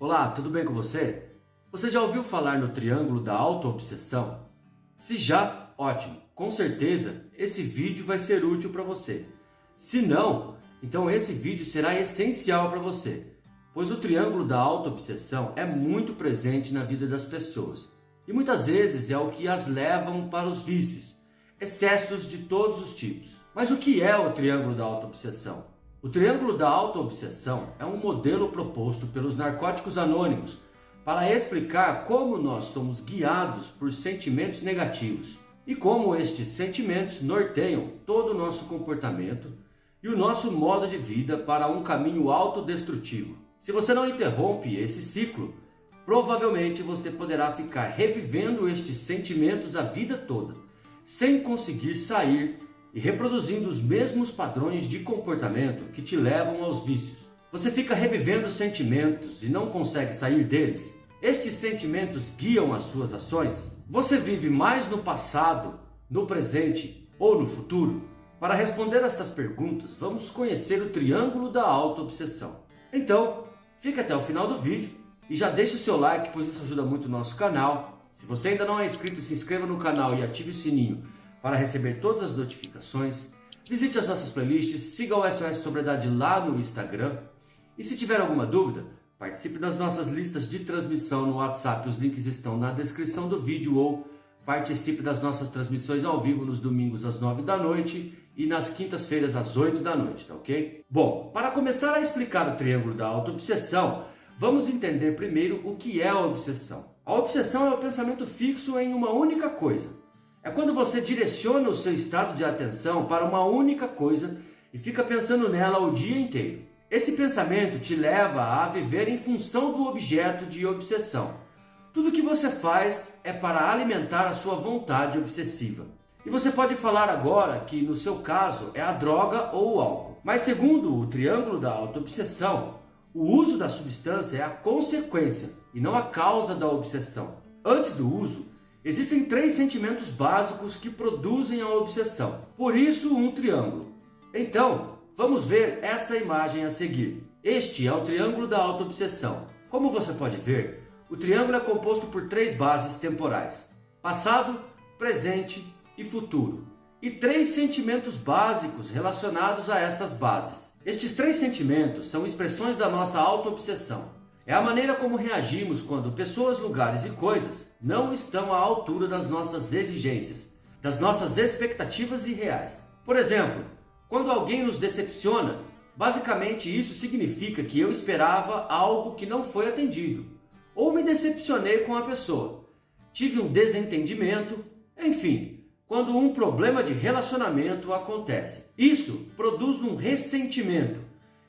Olá, tudo bem com você? Você já ouviu falar no triângulo da autoobsessão? Se já, ótimo, com certeza esse vídeo vai ser útil para você. Se não, então esse vídeo será essencial para você, pois o triângulo da autoobsessão é muito presente na vida das pessoas e muitas vezes é o que as levam para os vícios, excessos de todos os tipos. Mas o que é o triângulo da autoobsessão? O triângulo da autoobsessão é um modelo proposto pelos Narcóticos Anônimos para explicar como nós somos guiados por sentimentos negativos e como estes sentimentos norteiam todo o nosso comportamento e o nosso modo de vida para um caminho autodestrutivo. Se você não interrompe esse ciclo, provavelmente você poderá ficar revivendo estes sentimentos a vida toda, sem conseguir sair e reproduzindo os mesmos padrões de comportamento que te levam aos vícios. Você fica revivendo sentimentos e não consegue sair deles. Estes sentimentos guiam as suas ações? Você vive mais no passado, no presente ou no futuro? Para responder estas perguntas, vamos conhecer o triângulo da autoobsessão. Então, fique até o final do vídeo e já deixe o seu like, pois isso ajuda muito o nosso canal. Se você ainda não é inscrito, se inscreva no canal e ative o sininho para receber todas as notificações. Visite as nossas playlists, siga o SOS Sobriedade lá no Instagram. E se tiver alguma dúvida, participe das nossas listas de transmissão no WhatsApp, os links estão na descrição do vídeo, ou participe das nossas transmissões ao vivo nos domingos às 9 da noite e nas quintas-feiras às 8 da noite, tá ok? Bom, para começar a explicar o triângulo da autoobsessão, vamos entender primeiro o que é a obsessão. A obsessão é o pensamento fixo em uma única coisa. É quando você direciona o seu estado de atenção para uma única coisa e fica pensando nela o dia inteiro. Esse pensamento te leva a viver em função do objeto de obsessão. Tudo que você faz é para alimentar a sua vontade obsessiva. E você pode falar agora que no seu caso é a droga ou o álcool. Mas segundo o triângulo da autoobsessão, o uso da substância é a consequência e não a causa da obsessão. Antes do uso, existem 3 sentimentos básicos que produzem a obsessão. Por isso, um triângulo. Então, vamos ver esta imagem a seguir. Este é o triângulo da autoobsessão. Como você pode ver, o triângulo é composto por 3 bases temporais: passado, presente e futuro. E 3 sentimentos básicos relacionados a estas bases. Estes 3 sentimentos são expressões da nossa autoobsessão. É a maneira como reagimos quando pessoas, lugares e coisas não estão à altura das nossas exigências, das nossas expectativas irreais. Por exemplo, quando alguém nos decepciona, basicamente isso significa que eu esperava algo que não foi atendido, ou me decepcionei com a pessoa, tive um desentendimento, enfim, quando um problema de relacionamento acontece. Isso produz um ressentimento,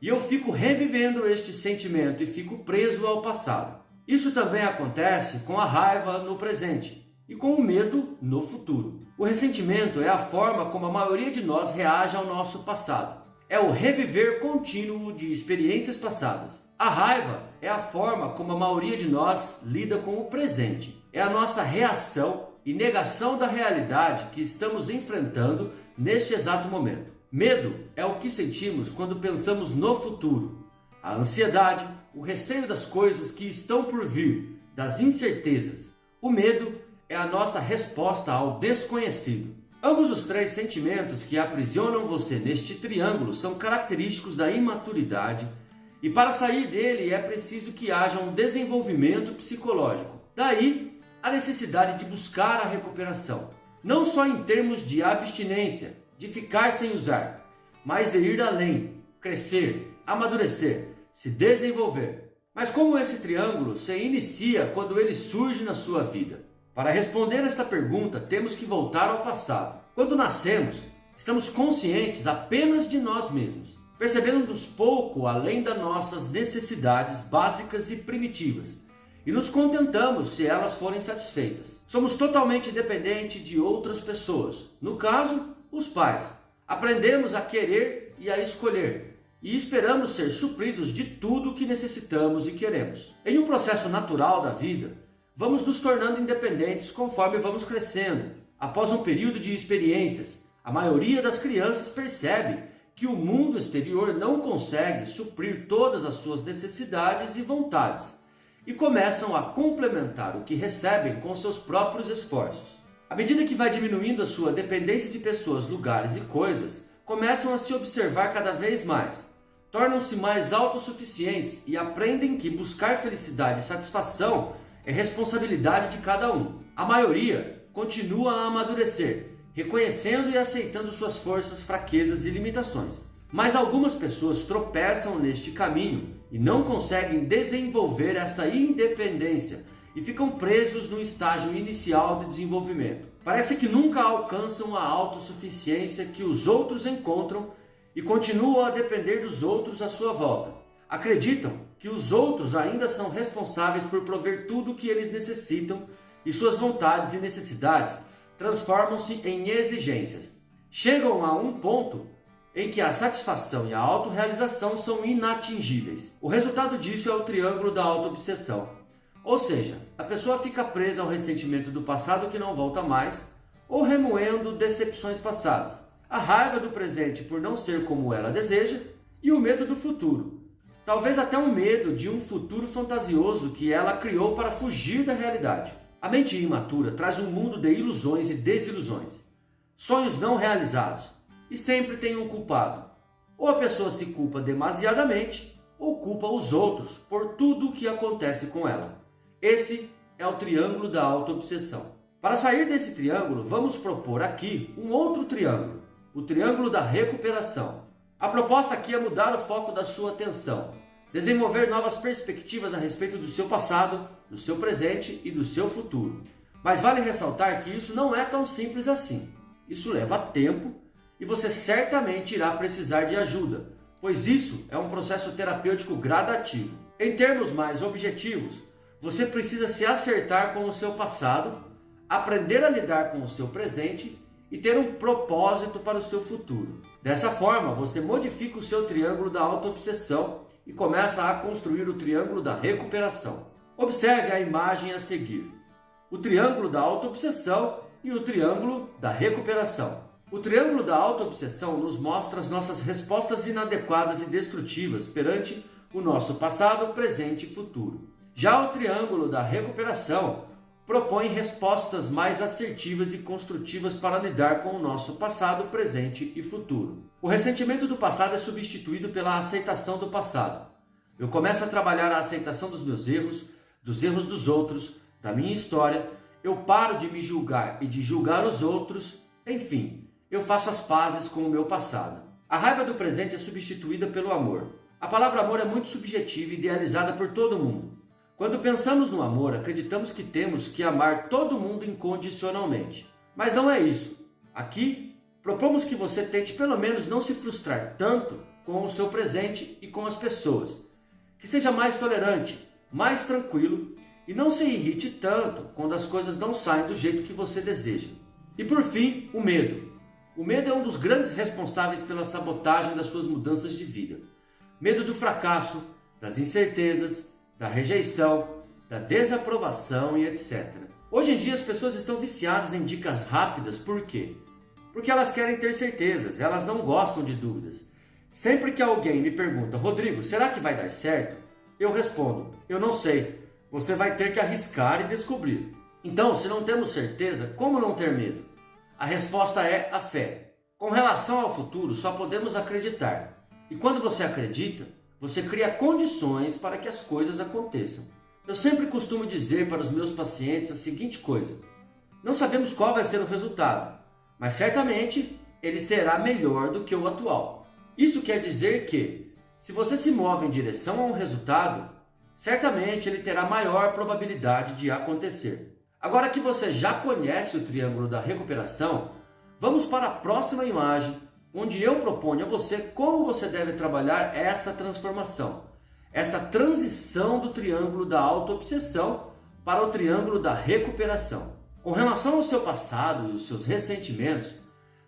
e eu fico revivendo este sentimento e fico preso ao passado. Isso também acontece com a raiva no presente e com o medo no futuro. O ressentimento é a forma como a maioria de nós reage ao nosso passado. É o reviver contínuo de experiências passadas. A raiva é a forma como a maioria de nós lida com o presente. É a nossa reação e negação da realidade que estamos enfrentando neste exato momento. Medo é o que sentimos quando pensamos no futuro. A ansiedade, o receio das coisas que estão por vir, das incertezas. O medo é a nossa resposta ao desconhecido. Ambos os 3 sentimentos que aprisionam você neste triângulo são característicos da imaturidade, e para sair dele é preciso que haja um desenvolvimento psicológico. Daí a necessidade de buscar a recuperação, não só em termos de abstinência, de ficar sem usar, mas de ir além, crescer, amadurecer, se desenvolver. Mas como esse triângulo se inicia quando ele surge na sua vida? Para responder esta pergunta, temos que voltar ao passado. Quando nascemos, estamos conscientes apenas de nós mesmos, percebendo-nos pouco além das nossas necessidades básicas e primitivas, e nos contentamos se elas forem satisfeitas. Somos totalmente dependentes de outras pessoas, no caso, os pais. Aprendemos a querer e a escolher, e esperamos ser supridos de tudo o que necessitamos e queremos. Em um processo natural da vida, vamos nos tornando independentes conforme vamos crescendo. Após um período de experiências, a maioria das crianças percebe que o mundo exterior não consegue suprir todas as suas necessidades e vontades, e começam a complementar o que recebem com seus próprios esforços. À medida que vai diminuindo a sua dependência de pessoas, lugares e coisas, começam a se observar cada vez mais, tornam-se mais autossuficientes e aprendem que buscar felicidade e satisfação é responsabilidade de cada um. A maioria continua a amadurecer, reconhecendo e aceitando suas forças, fraquezas e limitações. Mas algumas pessoas tropeçam neste caminho e não conseguem desenvolver esta independência e ficam presos no estágio inicial de desenvolvimento. Parece que nunca alcançam a autossuficiência que os outros encontram e continuam a depender dos outros à sua volta. Acreditam que os outros ainda são responsáveis por prover tudo o que eles necessitam e suas vontades e necessidades transformam-se em exigências. Chegam a um ponto em que a satisfação e a autorrealização são inatingíveis. O resultado disso é o triângulo da autoobsessão. Ou seja, a pessoa fica presa ao ressentimento do passado que não volta mais, ou remoendo decepções passadas, a raiva do presente por não ser como ela deseja e o medo do futuro. Talvez até um medo de um futuro fantasioso que ela criou para fugir da realidade. A mente imatura traz um mundo de ilusões e desilusões, sonhos não realizados, e sempre tem um culpado. Ou a pessoa se culpa demasiadamente, ou culpa os outros por tudo o que acontece com ela. Esse é o triângulo da autoobsessão. Para sair desse triângulo, vamos propor aqui um outro triângulo, o triângulo da recuperação. A proposta aqui é mudar o foco da sua atenção, desenvolver novas perspectivas a respeito do seu passado, do seu presente e do seu futuro. Mas vale ressaltar que isso não é tão simples assim. Isso leva tempo e você certamente irá precisar de ajuda, pois isso é um processo terapêutico gradativo. Em termos mais objetivos, você precisa se acertar com o seu passado, aprender a lidar com o seu presente e ter um propósito para o seu futuro. Dessa forma, você modifica o seu triângulo da autoobsessão e começa a construir o triângulo da recuperação. Observe a imagem a seguir: o triângulo da autoobsessão e o triângulo da recuperação. O triângulo da autoobsessão nos mostra as nossas respostas inadequadas e destrutivas perante o nosso passado, presente e futuro. Já o triângulo da recuperação propõe respostas mais assertivas e construtivas para lidar com o nosso passado, presente e futuro. O ressentimento do passado é substituído pela aceitação do passado. Eu começo a trabalhar a aceitação dos meus erros, dos erros dos outros, da minha história. Eu paro de me julgar e de julgar os outros. Enfim, eu faço as pazes com o meu passado. A raiva do presente é substituída pelo amor. A palavra amor é muito subjetiva e idealizada por todo mundo. Quando pensamos no amor, acreditamos que temos que amar todo mundo incondicionalmente. Mas não é isso. Aqui, propomos que você tente pelo menos não se frustrar tanto com o seu presente e com as pessoas. Que seja mais tolerante, mais tranquilo e não se irrite tanto quando as coisas não saem do jeito que você deseja. E por fim, o medo. O medo é um dos grandes responsáveis pela sabotagem das suas mudanças de vida. Medo do fracasso, das incertezas, da rejeição, da desaprovação e etc. Hoje em dia as pessoas estão viciadas em dicas rápidas, por quê? Porque elas querem ter certezas, elas não gostam de dúvidas. Sempre que alguém me pergunta: Rodrigo, será que vai dar certo? Eu respondo: eu não sei, você vai ter que arriscar e descobrir. Então, se não temos certeza, como não ter medo? A resposta é a fé. Com relação ao futuro, só podemos acreditar. E quando você acredita, você cria condições para que as coisas aconteçam. Eu sempre costumo dizer para os meus pacientes a seguinte coisa: não sabemos qual vai ser o resultado, mas certamente ele será melhor do que o atual. Isso quer dizer que, se você se move em direção a um resultado, certamente ele terá maior probabilidade de acontecer. Agora que você já conhece o triângulo da recuperação, vamos para a próxima imagem, onde eu proponho a você como você deve trabalhar esta transformação, esta transição do triângulo da autoobsessão para o triângulo da recuperação. Com relação ao seu passado e os seus ressentimentos,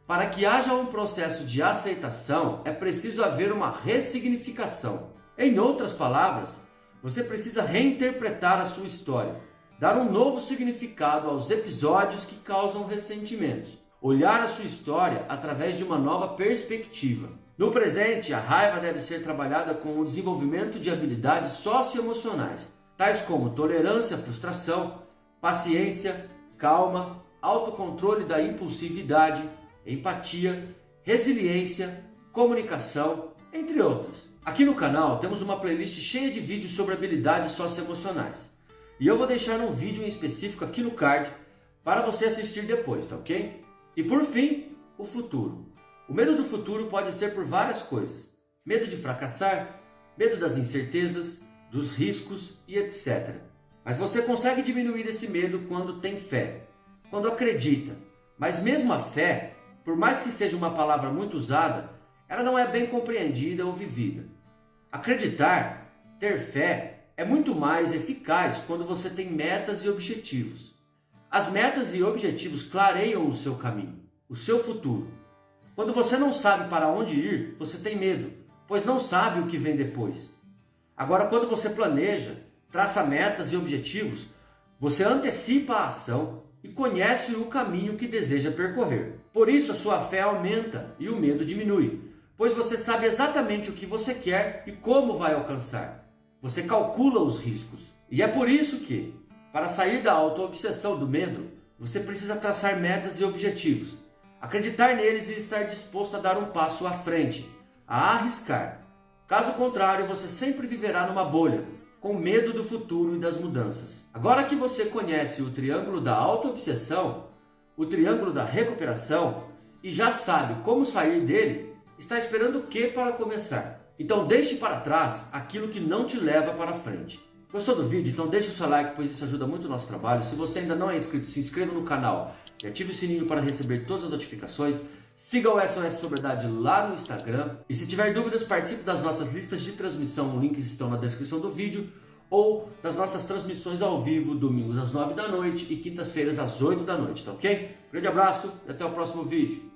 para que haja um processo de aceitação, é preciso haver uma ressignificação. Em outras palavras, você precisa reinterpretar a sua história, dar um novo significado aos episódios que causam ressentimentos. Olhar a sua história através de uma nova perspectiva. No presente, a raiva deve ser trabalhada com o desenvolvimento de habilidades socioemocionais, tais como tolerância à frustração, paciência, calma, autocontrole da impulsividade, empatia, resiliência, comunicação, entre outras. Aqui no canal temos uma playlist cheia de vídeos sobre habilidades socioemocionais. E eu vou deixar um vídeo em específico aqui no card para você assistir depois, tá ok? E por fim, o futuro. O medo do futuro pode ser por várias coisas. Medo de fracassar, medo das incertezas, dos riscos e etc. Mas você consegue diminuir esse medo quando tem fé, quando acredita. Mas mesmo a fé, por mais que seja uma palavra muito usada, ela não é bem compreendida ou vivida. Acreditar, ter fé, é muito mais eficaz quando você tem metas e objetivos. As metas e objetivos clareiam o seu caminho, o seu futuro. Quando você não sabe para onde ir, você tem medo, pois não sabe o que vem depois. Agora, quando você planeja, traça metas e objetivos, você antecipa a ação e conhece o caminho que deseja percorrer. Por isso, a sua fé aumenta e o medo diminui, pois você sabe exatamente o que você quer e como vai alcançar. Você calcula os riscos. E é por isso que, para sair da auto-obsessão do medo, você precisa traçar metas e objetivos, acreditar neles e estar disposto a dar um passo à frente, a arriscar. Caso contrário, você sempre viverá numa bolha, com medo do futuro e das mudanças. Agora que você conhece o triângulo da auto-obsessão, o triângulo da recuperação, e já sabe como sair dele, está esperando o que para começar? Então deixe para trás aquilo que não te leva para frente. Gostou do vídeo? Então deixe o seu like, pois isso ajuda muito o nosso trabalho. Se você ainda não é inscrito, se inscreva no canal e ative o sininho para receber todas as notificações. Siga o SOS Sobriedade lá no Instagram. E se tiver dúvidas, participe das nossas listas de transmissão. Os links estão na descrição do vídeo. Ou das nossas transmissões ao vivo, domingos às 9 da noite e quintas-feiras às 8 da noite, tá ok? Grande abraço e até o próximo vídeo.